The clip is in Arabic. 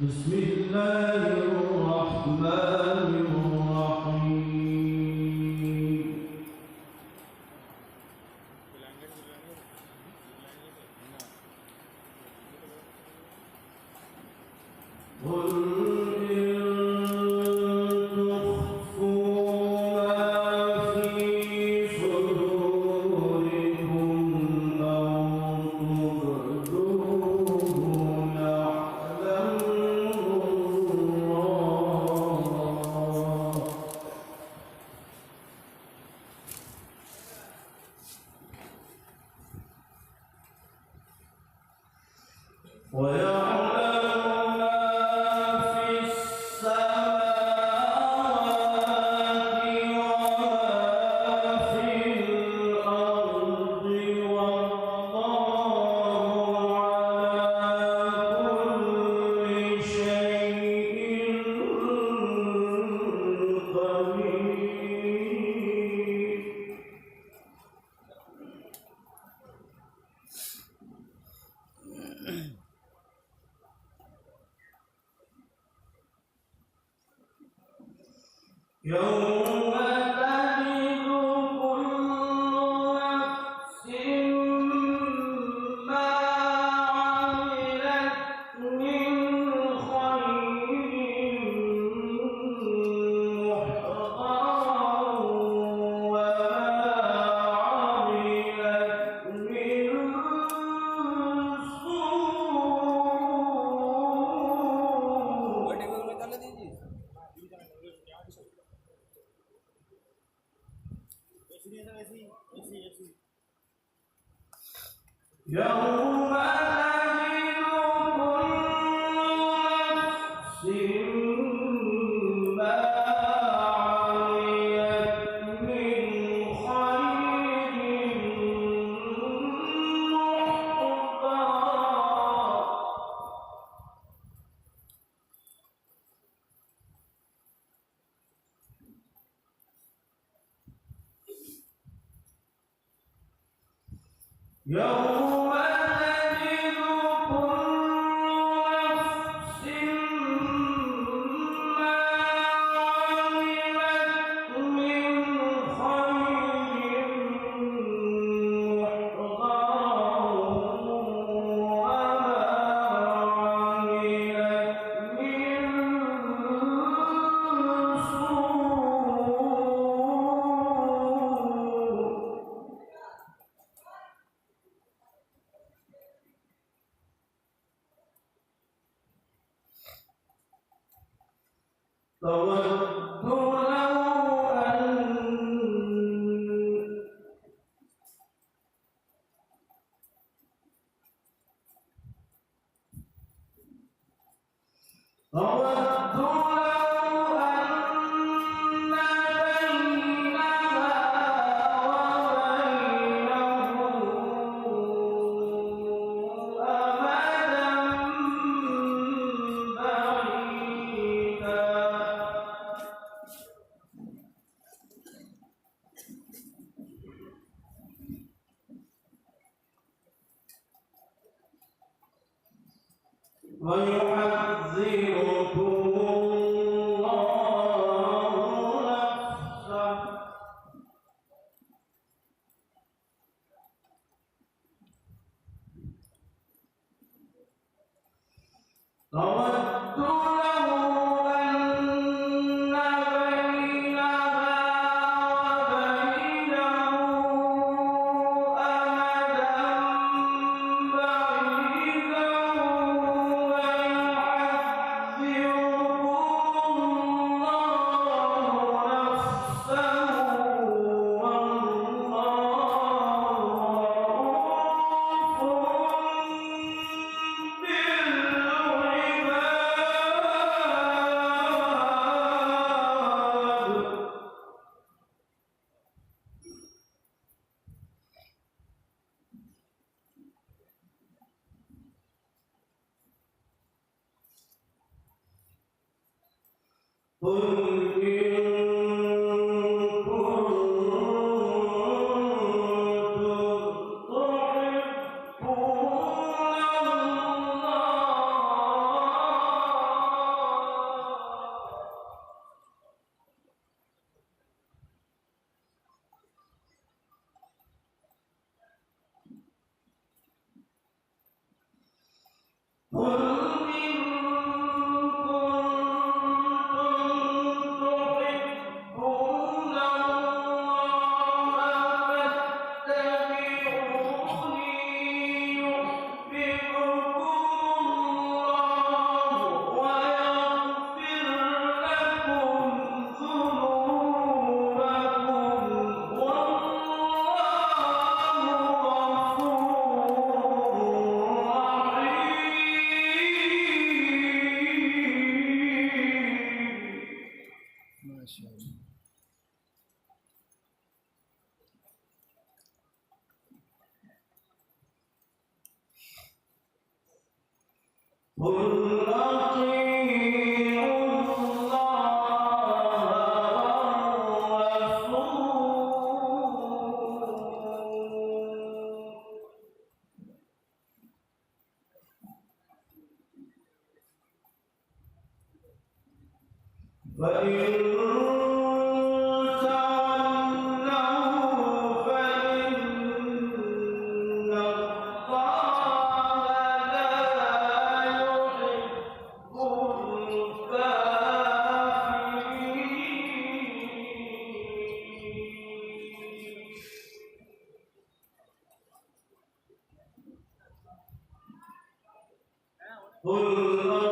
بسم الله الرحمن الرحيم قل إن تخفوا ما في صدوركم أو تبدوه يعلمه الله ويعلم ما في السماوات وما في الأرض والله على كل شيء قدير يوم تجد كل نفس ما عملت من خير محضرا وما عملت من يوم تجد كل نفس ما عملت من خير محضرا يوم تجد كل نفس ما عملت من خير محضرا وما عملت من تود لو أن بينها وبينه أمدا بعيدا ويحذركم الله نفسه تود له أن بينها وبينه أمدا بعيدا ويحذركم الله نفسه قل إن كنتم تحبون الله قل أطيعوا الله والرسول فإن تولوا فإن الله لا يحب الكافرين. قل